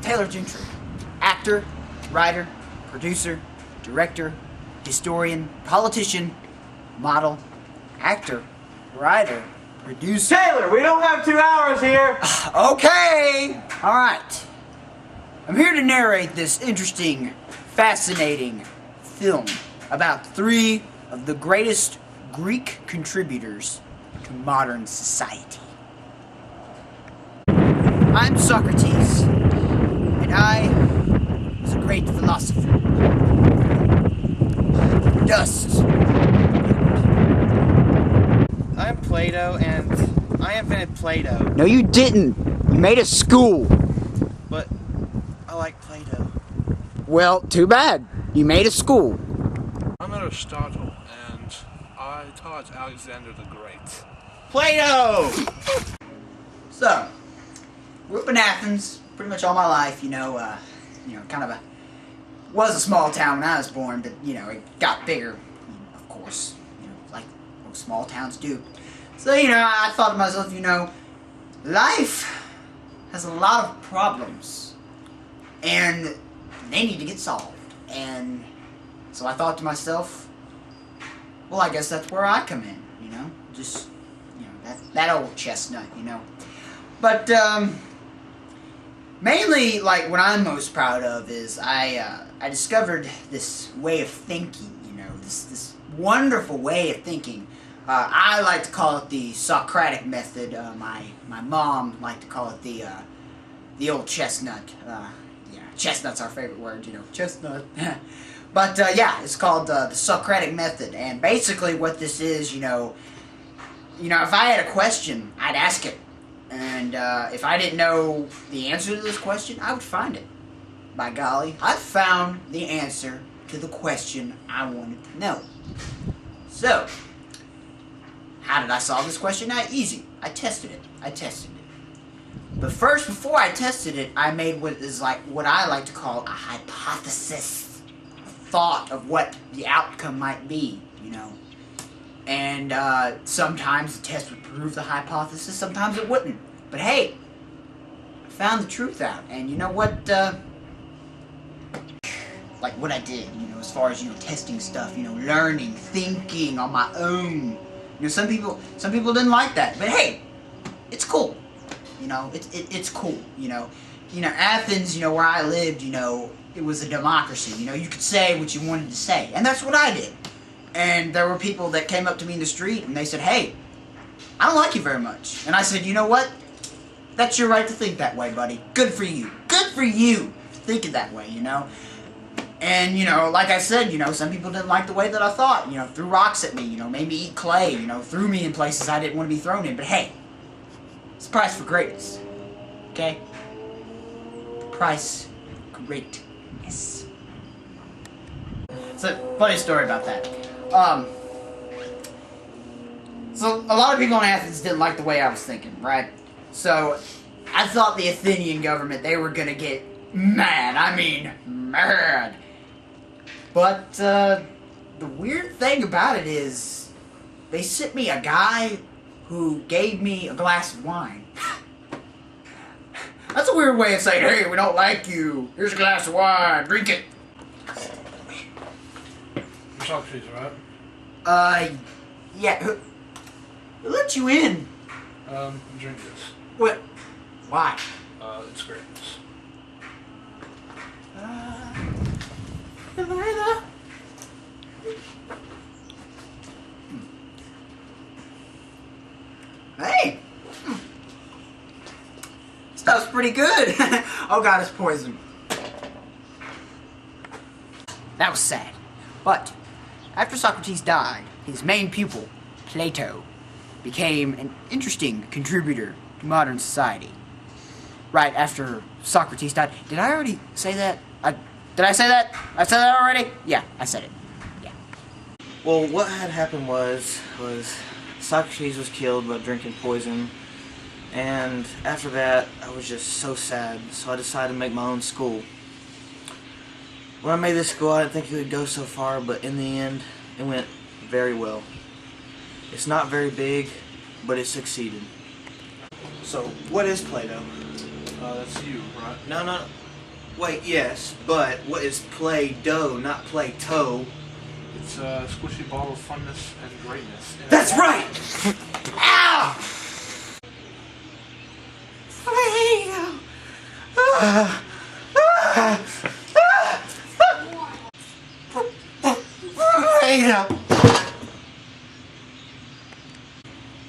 I'm Taylor Gentry, actor, writer, producer, director, historian, politician, model, actor, writer, producer. Taylor, we don't have 2 hours here. Okay, alright. I'm here to narrate this interesting, fascinating film about 3 of the greatest Greek contributors to modern society. I'm Socrates, and I was a great philosopher. Dust. I'm Plato, and I invented Plato, No, you didn't. You made a school. but I like Plato. Well, too bad. You made a school. I'm Aristotle, and I taught Alexander the Great. Plato! So, grew up in Athens pretty much all my life. Was a small town when I was born, but it got bigger, of course, like most small towns do. So, I thought to myself, life has a lot of problems, and they need to get solved. And so I thought to myself, well, I guess that's where I come in, that old chestnut, But, mainly, like, what I'm most proud of is I discovered this way of thinking, this wonderful way of thinking. I like to call it the Socratic method. My mom liked to call it the old chestnut. Chestnut's our favorite word, chestnut. But, yeah, it's called the Socratic method. And basically what this is, if I had a question, I'd ask it. And if I didn't know the answer to this question, I would find it. By golly, I found the answer to the question I wanted to know. So, how did I solve this question? Easy. I tested it. But first, before I tested it, I made what I like to call a hypothesis. A thought of what the outcome might be, And sometimes the test would prove the hypothesis, sometimes it wouldn't. But hey, I found the truth out. And you know what, like what I did, as far as, testing stuff, learning, thinking on my own. Some people didn't like that. But hey, it's cool. It's cool, Athens, where I lived, it was a democracy. You could say what you wanted to say. And that's what I did. And there were people that came up to me in the street and they said, hey, I don't like you very much. And I said, you know what? That's your right to think that way, buddy. Good for you. Good for you thinking that way, And, like I said, some people didn't like the way that I thought, threw rocks at me, made me eat clay, threw me in places I didn't want to be thrown in. But hey, it's the price for greatness. Okay? Price for greatness. It's a funny story about that. So a lot of people in Athens didn't like the way I was thinking, right? So I thought the Athenian government, they were gonna get mad. I mean, mad. But the weird thing about it is they sent me a guy who gave me a glass of wine. That's a weird way of saying, hey, we don't like you. Here's a glass of wine. Drink it. You're Socrates, right? Yeah. Who let you in? Drink this. What? Why? It's great. Hey! Stuff's pretty good. Oh god, it's poison. That was sad. But, after Socrates died, his main pupil, Plato, became an interesting contributor to modern society. Right after Socrates died. Did I already say that? Did I say that? I said that already? Yeah, I said it. Yeah. Well, what had happened was Socrates was killed by drinking poison, and after that, I was just so sad, so I decided to make my own school. When I made this school, I didn't think it would go so far, but in the end, it went very well. It's not very big, but it succeeded. So, what is Plato? That's you, right? No, Wait, yes, but what is Play-Doh, not Play-Toe? It's a squishy ball of funness and greatness. And That's right! Ow! Play-Doh. Play-Doh.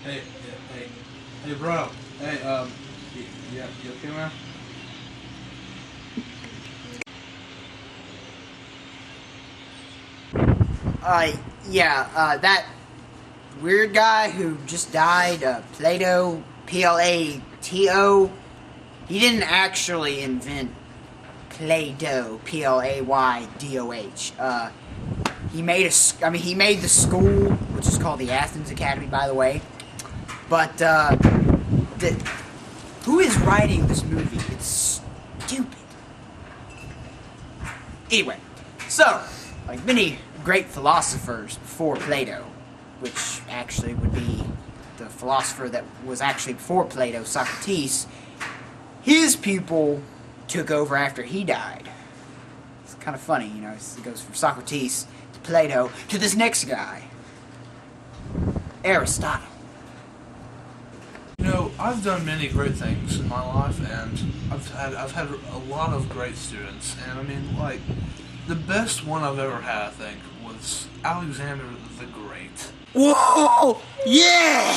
Hey, bro. Hey, you okay, man? That weird guy who just died, Plato, Plato, he didn't actually invent Play-Doh, Playdoh. He made he made the school, which is called the Athens Academy, by the way. But, who is writing this movie? It's stupid. Anyway, so, like many great philosophers before Plato, which actually would be the philosopher that was actually before Plato, Socrates, his people took over after he died. It's kind of funny, you know, it goes from Socrates to Plato to this next guy, Aristotle. You know, I've done many great things in my life, and I've had a lot of great students, and I mean, like, the best one I've ever had, I think, was Alexander the Great. Whoa! Yeah!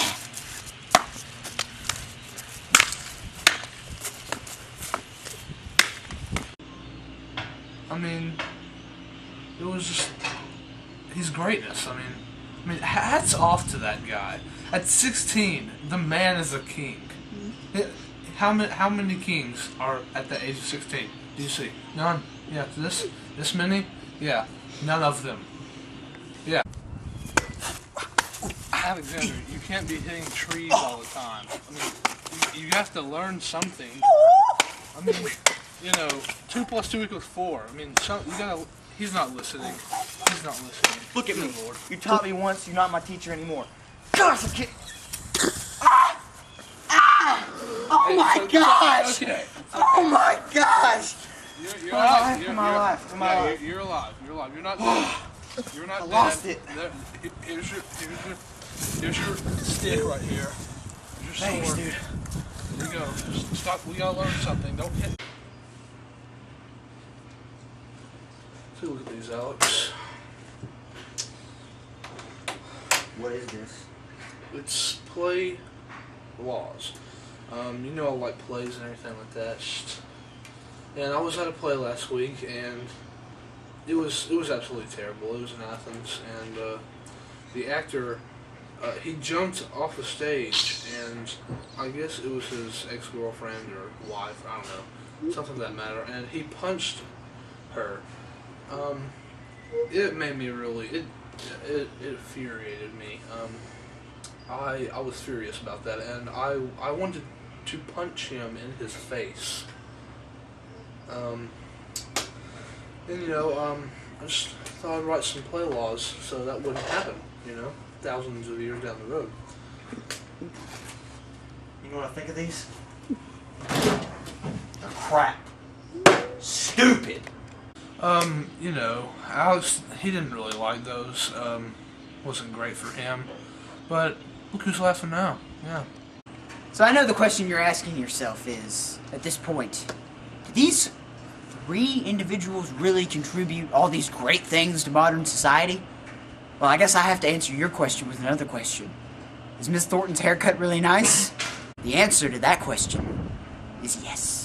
I mean, it was just his greatness. I mean, hats off to that guy. At 16, the man is a king. How many kings are at the age of 16? Do you see? None. Yeah, this many? Yeah, none of them. Yeah. Alexander, you can't be hitting trees all the time. I mean, you have to learn something. I mean, you know, 2 + 2 = 4. I mean, you gotta. He's not listening. He's not listening. Look at me. Good Lord. You taught me once, you're not my teacher anymore. Gosh, I can't. Oh my gosh! Okay. Oh my gosh! You're alive. I'm alive. I'm alive. You're alive. You're alive. You're not dead. You're not I dead. lost it. Here's your stick right here. Here's your Thanks, sword. dude. There you go. Just stop. We gotta learn something. Don't hit. Take a look at these, Alex. What is this? It's play laws. You know, I like plays and everything like that. And I was at a play last week, and it was absolutely terrible. It was in Athens, and the actor he jumped off the stage, and I guess it was his ex-girlfriend or wife, I don't know, something of that matter, and he punched her. It made me really it infuriated me. I was furious about that, and I wanted to punch him in his face. And you know, I just thought I'd write some play laws so that wouldn't happen, you know, thousands of years down the road. You know what I think of these? They're crap. Stupid. You know, Alex, he didn't really like those. Wasn't great for him. But look who's laughing now. Yeah. So I know the question you're asking yourself is, at this point, do these 3 individuals really contribute all these great things to modern society? Well, I guess I have to answer your question with another question. Is Miss Thornton's haircut really nice? The answer to that question is yes.